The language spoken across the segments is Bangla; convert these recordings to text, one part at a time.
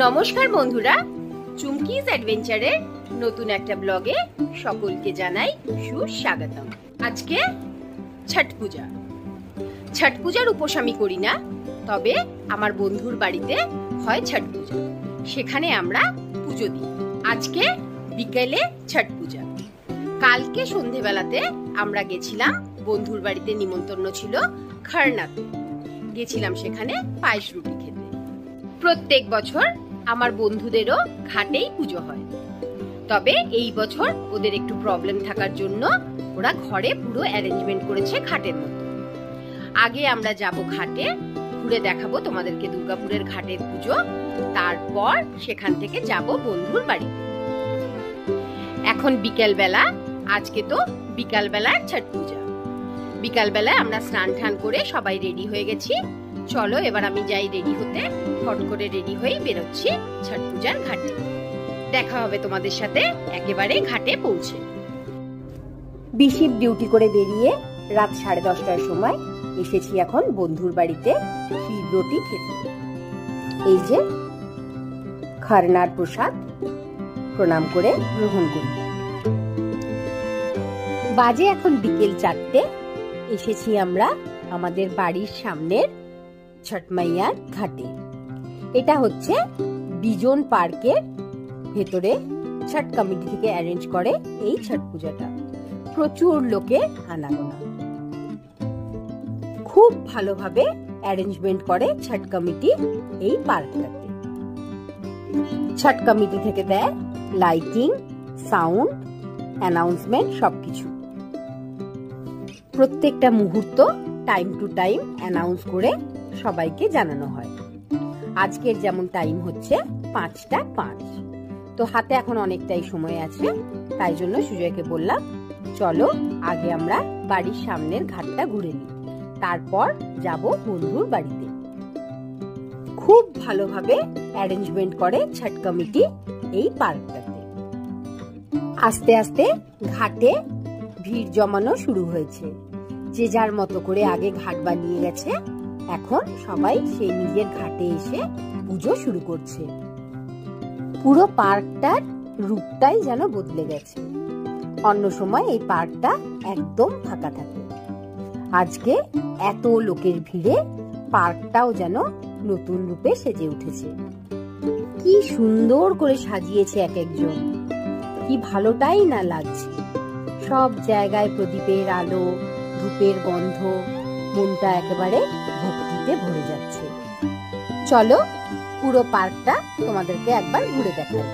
নমস্কার বন্ধুরা, চুমকিজ অ্যাডভেঞ্চারের নতুন একটা ব্লগে সকলকে জানাই সুস্বাগতম। আজকে ছট পূজা। ছট পূজার উপোস আমি করি না, তবে আমার বন্ধুর বাড়িতে হয় ছট পূজা, সেখানে আমরা পুজো দিই। আজকে বিকেলে ছট পূজা। কালকে সন্ধেবেলাতে আমরা গেছিলাম বন্ধুর বাড়িতে, নিমন্ত্রণ ছিল খরনাতে। গেছিলাম সেখানে পায়েস রুটি খেতে। প্রত্যেক বছর আমার বন্ধুদেরও ঘাটেই পুজো হয়, তবে এই বছর ওদের একটু প্রবলেম থাকার জন্য ওরা ঘরে পুরো অ্যারেঞ্জমেন্ট করেছে ঘাটের মতো। আগে আমরা যাব ঘাটে, ঘুরে দেখাবো তোমাদেরকে দুর্গাপুরের ঘাটের পুজো, তারপর সেখান থেকে যাব বন্ধুর বাড়িতে। এখন বিকেল বেলা, আজকে তো বিকাল বেলার ছট পূজা। বিকাল বেলায় আমরা স্নান টান করে সবাই রেডি হয়ে গেছি। চলো এবার আমি যাই রেডি হতে। ফট করে রেডি হয়ে বেরোচ্ছি ছট পূজার ঘাটে। দেখা হবে তোমাদের সাথে একেবারে ঘাটে পৌঁছে। বিশিপ ডিউটি করে বেরিয়ে রাত 10:30টার সময় এসেছি এখন বন্ধুর বাড়িতে ক্ষীর রুটি খেতে। এই যে খরনার প্রসাদ, প্রণাম করে গ্রহণ করি। বাজে এখন বিকেল 4টে। এসেছি আমরা আমাদের বাড়ির সামনের ছট মাইয়ার ঘাটে। এটা হচ্ছে বিজন পার্কের ভেতরে ছট কমিটি থেকে অ্যারেঞ্জ করে এই ছট পূজাটা। প্রচুর লোকের আনাগোনা, খুব ভালোভাবে অ্যারেঞ্জমেন্ট করে ছট কমিটি এই পার্কটাতে। ছট কমিটি থেকে দেয় লাইটিং, সাউন্ড, অ্যানাউন্সমেন্ট, সবকিছু। প্রত্যেকটা মুহূর্ত টাইম টু টাইম অ্যানাউন্স করে সবাইকে জানানো হয়। আজকের যেমন টাইম হচ্ছে 5:05। তো হাতে এখন অনেকটাই সময় আছে, তাই জন্য সুজয়কে বললাম চলো আগে আমরা বাড়ির সামনের ঘাটটা ঘুরে নিই, তারপর যাব বন্ধুর বাড়িতে। খুব ভালোভাবে অ্যারেঞ্জমেন্ট করে ছট কমিটি এই পার্কটাতে। আস্তে আস্তে ঘাটে ভিড় জমানো শুরু হয়েছে। যে যার মতো করে আগে ঘাট বানিয়ে গেছে, এখন সবাই সেই নিজের ঘাটে এসে পুজো শুরু করছে। পুরো পার্কটার রূপটাই যেন বদলে গেছে। অন্য সময় এই পার্কটা একদম ফাঁকা থাকে, আজকে এত লোকের ভিড়ে পার্কটাও যেন নতুন রূপে সেজে উঠেছে। কি সুন্দর করে সাজিয়েছে এক একজন, কি ভালোটাই না লাগছে। সব জায়গায় প্রদীপের আলো, ধূপের গন্ধ, মনটা একেবারে ভক্তিতে ভরে যাচ্ছে। চলো পুরো পার্কটা তোমাদেরকে একবার ঘুরে দেখাই।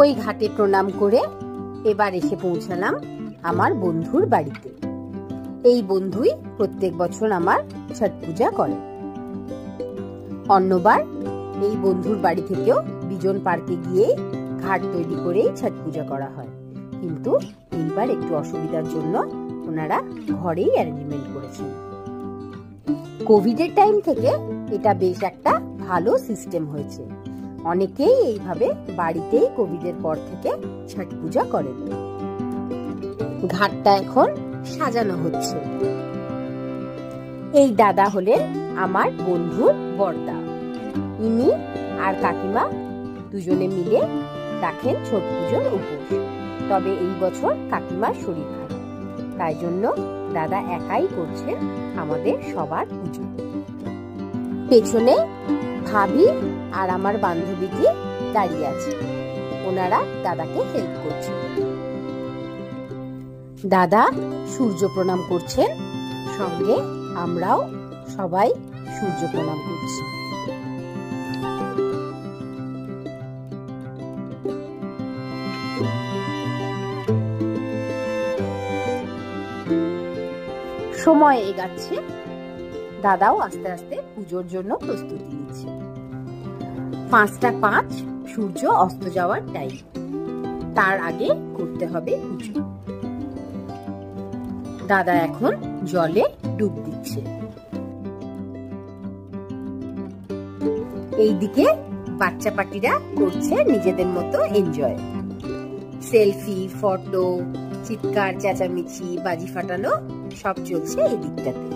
ওই ঘাটে প্রণাম করে এবার এসে পৌঁছালাম আমার বন্ধুর বাড়িতে। এই বন্ধুই প্রত্যেক বছর আমার ছট পূজা করে। অন্যবার এই বন্ধুর বাড়ি থেকেও বিজন পার্কে গিয়ে ঘাট তৈরি করেই ছট পূজা করা হয়, কিন্তু এইবার একটু অসুবিধার জন্য ওনারা ঘরেই অ্যারেঞ্জমেন্ট করেছেন। কোভিডের টাইম থেকে এটা বেশ একটা ভালো সিস্টেম হয়েছে। অনেকেই এইভাবে বাড়িতেই কোভিডের পর থেকে ছট পূজা করেন। ঘাটটা এখন সাজানো হচ্ছে। এই দাদা হলেন আমার বন্ধুর বড়দা। ইনি আর কাকিমা দুজনে মিলে রাখেন ছট পুজোর উপোস। তবে এই বছর কাকিমার শরীর খারাপ, তাই জন্য দাদা একাই করছেন আমাদের সবার পুজো। পেছনে ভাবি আর আমার বান্ধবীটি দাঁড়িয়ে আছে, ওনারা দাদাকে হেল্প করছেন। দাদা সূর্য প্রণাম করছেন, সঙ্গে আমরাও সবাই সূর্য প্রণাম করছি। সময় এগাচ্ছে, দাদাও আস্তে আস্তে পুজোর জন্য প্রস্তুতি নিচ্ছে। 5:05 সূর্য অস্ত যাওয়ার টাইম। তার আগে করতে হবে পুজো। দাদা এখন জলে ডুব দিচ্ছে। এইদিকে বাচ্চা পার্টিরা করছে নিজেদের মতো এনজয়। সেলফি, ফটো, চিৎকার চেঁচামেচি, বাজি ফাটানো সব চলছে এই দিকটাতে।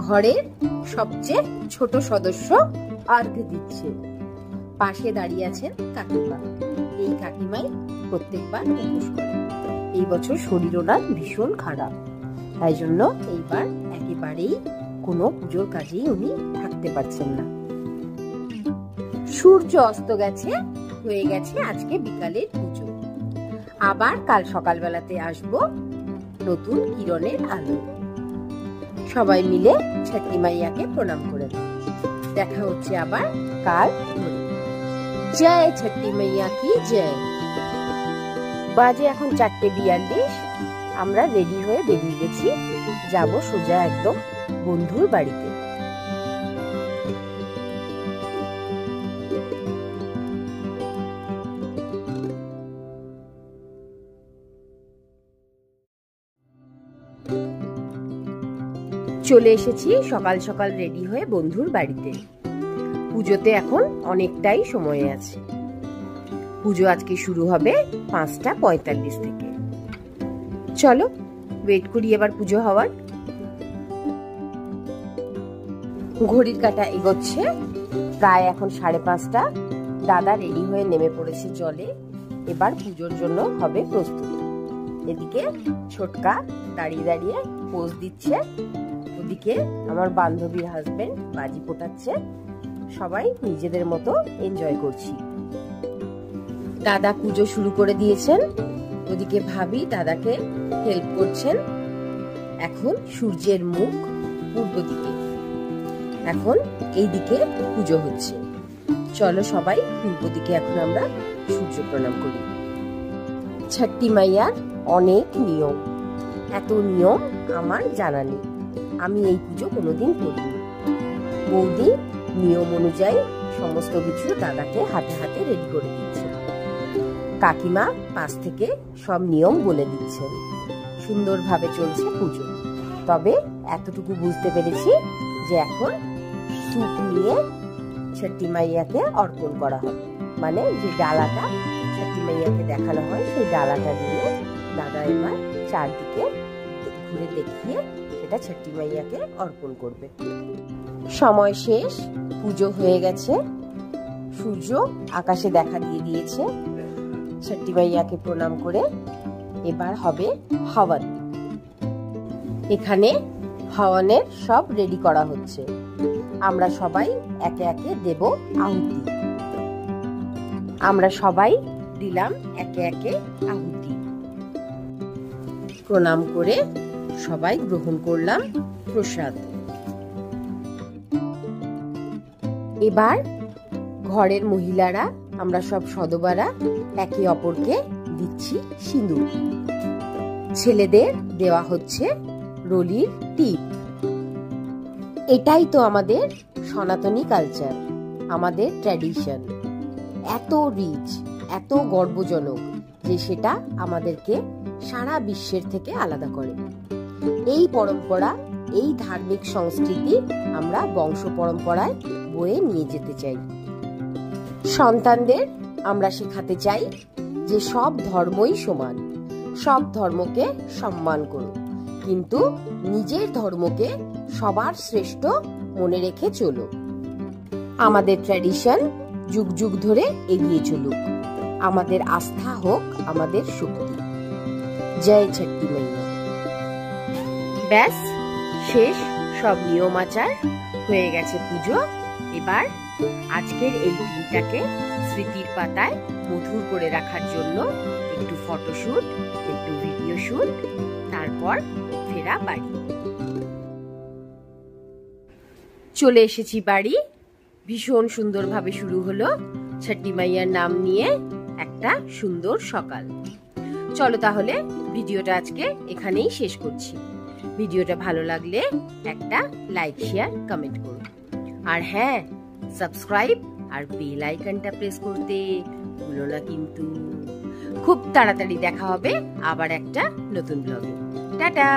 ঘরের সবচেয়ে ছোট সদস্য অর্ঘ দিচ্ছে। পাশে দাঁড়িয়ে আছেন কাকিমা। এই কাকিমাই প্রত্যেকবার উপোস করে। এই বছর শরীর ওনার ভীষণ খারাপ, তাই জন্য এইবার একেবারেই কোনো পুজোর কাজেই উনি থাকতে পারছেন না। সূর্য অস্ত গেছে, হয়ে গেছে আজকে বিকালের পুজো। আবার কাল সকালবেলাতে আসবো নতুন কিরণের আলো। সবাই মিলে ছট্টি মাইয়াকে প্রণাম করে দেখা হচ্ছে আবার কাল। জয় ছট্টি মাইয়া কি জয়। বাজে এখন 4:42। আমরা রেডি হয়ে বেরিয়ে গেছি, যাব সোজা একদম বন্ধুর বাড়িতে। চলে এসেছি সকাল সকাল রেডি হয়ে বন্ধুর বাড়িতে। পুজোতে এখন অনেকটাই সময় আছে। পুজো আজকে শুরু হবে 5:45 থেকে। চলো ওয়েট করি এবার পুজো হওয়ার। ঘড়ির কাঁটা এগোচ্ছে, প্রায় এখন 5:30। দাদা রেডি হয়ে নেমে পড়েছে জলে। এবার পুজোর জন্য হবে প্রস্তুত। এদিকে ছোটকা দাঁড়িয়ে দাঁড়িয়ে পোজ দিচ্ছে, ওদিকে আমার বান্ধবীর হাজবেন্ড বাজি ফোটাচ্ছে। সবাই নিজেদের মতো এনজয় করছি। দাদা পুজো শুরু করে দিয়েছেন, ওদিকে ভাবি দাদাকে হেল্প করছেন। এখন সূর্যের মুখ পূর্ব দিকে, এখন এই দিকে পুজো হচ্ছে। চলো সবাই পূর্ব দিকে এখন আমরা সূর্য প্রণাম করি। ছট্টি মাইয়ার অনেক নিয়ম, এত নিয়ম আমার জানা নেই। আমি এই পুজো কোনোদিন করিনি। বৌদি নিয়ম অনুযায়ী সমস্ত কিছু দাদাকে হাতে হাতে রেডি করে দিচ্ছে। কাকিমা পাশ থেকে সব নিয়ম বলে দিচ্ছেন। সুন্দরভাবে চলছে পুজো। তবে এতটুকু বুঝতে পেরেছি যে এখন স্যুপ নিয়ে ছট্টি মাইয়াকে অর্পণ করা হবে। মানে যে ডালাটা ছট্টি মাইয়াকে দেখানো হয়, সেই ডালাটা দিয়ে দাদা এবার চারদিকে ঘুরে দেখিয়ে সেটা ছট্টি মাইয়াকে অর্পণ করবে। সময় শেষ, পুজো হয়ে গেছে, সূর্য আকাশে দেখা দিয়ে দিয়েছে। ছট্টি মাইয়াকে প্রণাম করে এবার হবে হবন। এখানে হবনের সব রেডি করা হচ্ছে। আমরা সবাই একে একে দেব আহুতি। আমরা সবাই দিলাম একে একে আহুতি। প্রণাম করে সবাই গ্রহণ করলাম প্রসাদ। এবার ঘরের মহিলারা, আমরা সব সদবারা একে অপরকে দিচ্ছি সিঁদুর। ছেলেদের দেওয়া হচ্ছে রলির টিপ। এটাই তো আমাদের সনাতনী কালচার, আমাদের ট্র্যাডিশন। এত রিচ, এত গর্বজনক যে সেটা আমাদেরকে সারা বিশ্বের থেকে আলাদা করে। এই পরম্পরা, এই ধার্মিক সংস্কৃতি আমরা বংশ পরম্পরায় বয়ে নিয়ে যেতে চাই। সন্তানদের আমরা শেখাতে চাই যে সব ধর্মই সমান, সব ধর্মকে সম্মান করো, কিন্তু নিজের ধর্মকে সবার শ্রেষ্ঠ মনে রেখে চলো। আমাদের ট্র্যাডিশন যুগ যুগ ধরে এগিয়ে চলুক। আমাদের আস্থা হোক আমাদের শক্তি। জয় ছট্টি মাইয়া। ব্যাস শেষ, সব নিয়ম আচার হয়ে গেছে পুজো। এবার আজকের এই দিনটাকে স্মৃতির পাতায় মধুর করে রাখার জন্য একটু ফটোশুট, একটু ভিডিও শুট, তারপর ফেরা বাড়ি। চলে এসেছি বাড়ি। ভীষণ সুন্দরভাবে শুরু হলো ছটি মাইয়ার নাম নিয়ে একটা সুন্দর সকাল। চলো তাহলে ভিডিওটা আজকে এখানেই শেষ করছি। ভিডিওটা ভালো লাগলে একটা লাইক, শেয়ার, কমেন্ট করো। আর হ্যাঁ, সাবস্ক্রাইব আর বেল আইকনটা প্রেস করতে ভুলো না কিন্তু। খুব তাড়াতাড়ি দেখা হবে আবার একটা নতুন ব্লগে। টাটা।